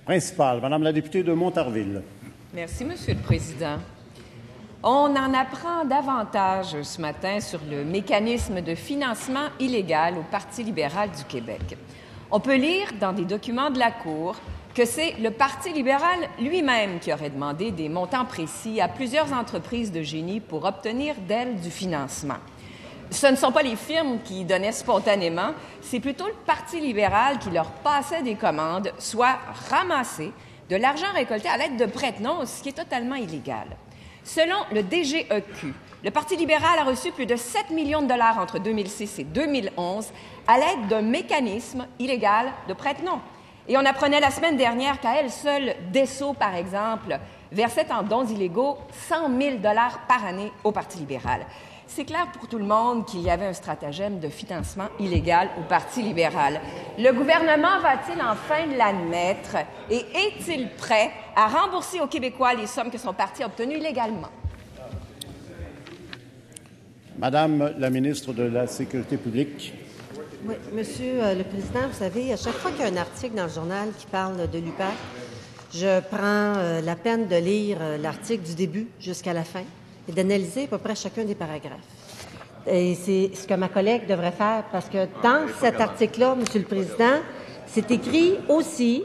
Principal, Madame la députée de Montarville. Merci, Monsieur le Président. On en apprend davantage ce matin sur le mécanisme de financement illégal au Parti libéral du Québec. On peut lire dans des documents de la Cour que c'est le Parti libéral lui-même qui aurait demandé des montants précis à plusieurs entreprises de génie pour obtenir d'elles du financement. Ce ne sont pas les firmes qui donnaient spontanément, c'est plutôt le Parti libéral qui leur passait des commandes, soit ramassé de l'argent récolté à l'aide de prête-noms, ce qui est totalement illégal. Selon le DGEQ, le Parti libéral a reçu plus de 7 millions de dollars entre 2006 et 2011 à l'aide d'un mécanisme illégal de prête-noms. Et on apprenait la semaine dernière qu'à elle seule, Dessau, par exemple, versait en dons illégaux 100 000 dollars par année au Parti libéral. C'est clair pour tout le monde qu'il y avait un stratagème de financement illégal au Parti libéral. Le gouvernement va-t-il enfin l'admettre et est-il prêt à rembourser aux Québécois les sommes que son parti a obtenues illégalement? Madame la ministre de la Sécurité publique. Oui, Monsieur le Président, vous savez, à chaque fois qu'il y a un article dans le journal qui parle de l'UPAC, je prends la peine de lire l'article du début jusqu'à la fin et d'analyser à peu près chacun des paragraphes. Et c'est ce que ma collègue devrait faire, parce que dans cet article-là, Monsieur le Président, c'est écrit aussi,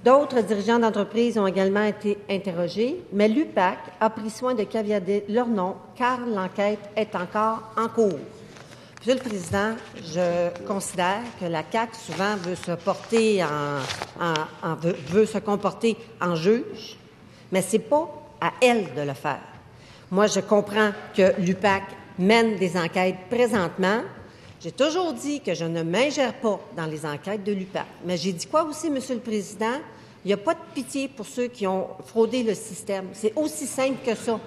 d'autres dirigeants d'entreprise ont également été interrogés, mais l'UPAC a pris soin de caviarder leur nom, car l'enquête est encore en cours. Monsieur le Président, je considère que la CAQ souvent veut se porter veut se comporter en juge, mais c'est pas à elle de le faire. Moi, je comprends que l'UPAC mène des enquêtes présentement. J'ai toujours dit que je ne m'ingère pas dans les enquêtes de l'UPAC. Mais j'ai dit quoi aussi, Monsieur le Président? Il n'y a pas de pitié pour ceux qui ont fraudé le système. C'est aussi simple que ça.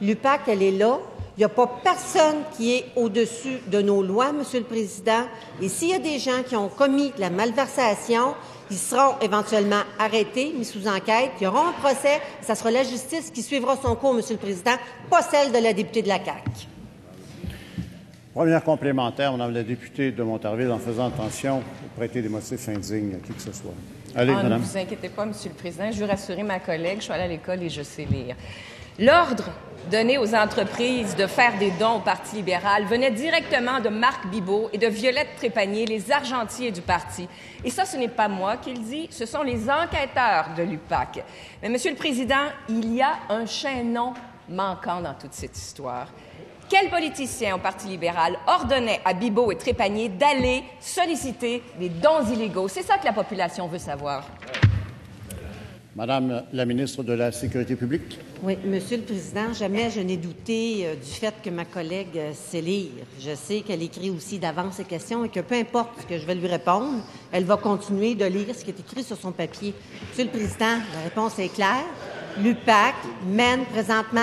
L'UPAC, elle est là. Il n'y a pas personne qui est au-dessus de nos lois, Monsieur le Président. Et s'il y a des gens qui ont commis de la malversation, ils seront éventuellement arrêtés, mis sous enquête, il y aura un procès, et ça sera la justice qui suivra son cours, Monsieur le Président, pas celle de la députée de la CAQ. Première complémentaire, Madame la députée de Montarville, en faisant attention à prêter des motifs indignes à qui que ce soit. Allez, Madame. Ne vous inquiétez pas, Monsieur le Président. Je veux rassurer ma collègue, je suis allée à l'école et je sais lire. L'ordre donné aux entreprises de faire des dons au Parti libéral venait directement de Marc Bibeau et de Violette Trépanier, les argentiers du parti. Et ça, ce n'est pas moi qui le dis, ce sont les enquêteurs de l'UPAC. Mais, Monsieur le Président, il y a un chaînon manquant dans toute cette histoire. Quel politicien au Parti libéral ordonnait à Bibeau et Trépanier d'aller solliciter des dons illégaux? C'est ça que la population veut savoir. Madame la ministre de la Sécurité publique. Oui, Monsieur le Président, jamais je n'ai douté du fait que ma collègue sait lire. Je sais qu'elle écrit aussi d'avance ses questions et que peu importe ce que je vais lui répondre, elle va continuer de lire ce qui est écrit sur son papier. Monsieur le Président, la réponse est claire. L'UPAC mène présentement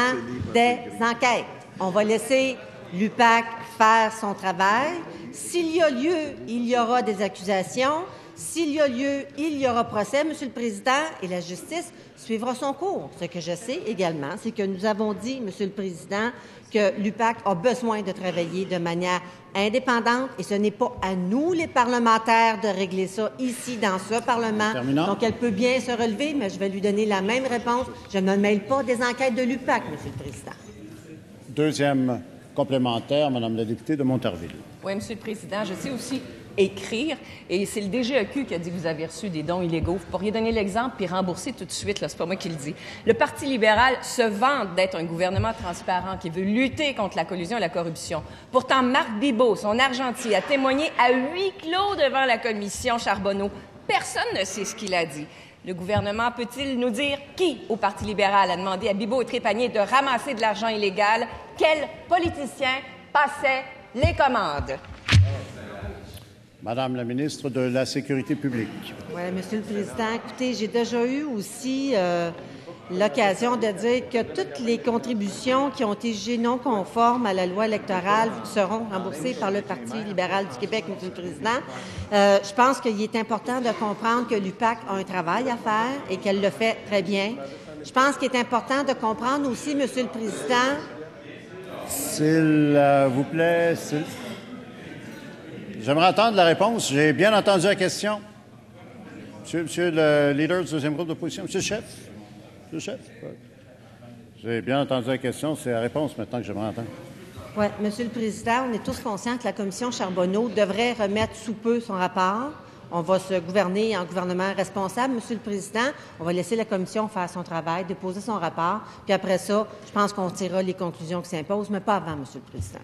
des enquêtes. On va laisser l'UPAC faire son travail. S'il y a lieu, il y aura des accusations. S'il y a lieu, il y aura procès, Monsieur le Président, et la justice suivra son cours. Ce que je sais également, c'est que nous avons dit, Monsieur le Président, que l'UPAC a besoin de travailler de manière indépendante et ce n'est pas à nous, les parlementaires, de régler ça ici, dans ce Parlement. Terminant. Donc, elle peut bien se relever, mais je vais lui donner la même réponse. Je ne mêle pas des enquêtes de l'UPAC, Monsieur le Président. Deuxième complémentaire, Madame la députée de Montarville. Oui, Monsieur le Président, je sais aussi écrire, et c'est le DGEQ qui a dit que vous avez reçu des dons illégaux. Vous pourriez donner l'exemple puis rembourser tout de suite, là, c'est pas moi qui le dis. Le Parti libéral se vante d'être un gouvernement transparent qui veut lutter contre la collusion et la corruption. Pourtant, Marc Bibeau, son argentier, a témoigné à huis clos devant la commission Charbonneau. Personne ne sait ce qu'il a dit. Le gouvernement peut-il nous dire qui, au Parti libéral, a demandé à Bibeau et Trépanier de ramasser de l'argent illégal? Quel politicien passait les commandes? Madame la ministre de la Sécurité publique. Oui, Monsieur le Président, écoutez, j'ai déjà eu aussi l'occasion de dire que toutes les contributions qui ont été jugées non conformes à la loi électorale seront remboursées par le Parti libéral du Québec, Monsieur le Président. Je pense qu'il est important de comprendre que l'UPAC a un travail à faire et qu'elle le fait très bien. Je pense qu'il est important de comprendre aussi, Monsieur le Président... S'il vous plaît, J'aimerais entendre la réponse. J'ai bien entendu la question. Monsieur le leader du deuxième groupe d'opposition, Monsieur le chef. Monsieur le chef. J'ai bien entendu la question. C'est la réponse maintenant que j'aimerais entendre. Oui, Monsieur le Président, on est tous conscients que la commission Charbonneau devrait remettre sous peu son rapport. On va se gouverner en gouvernement responsable. Monsieur le Président, on va laisser la commission faire son travail, déposer son rapport, puis après ça, je pense qu'on tirera les conclusions qui s'imposent, mais pas avant, Monsieur le Président.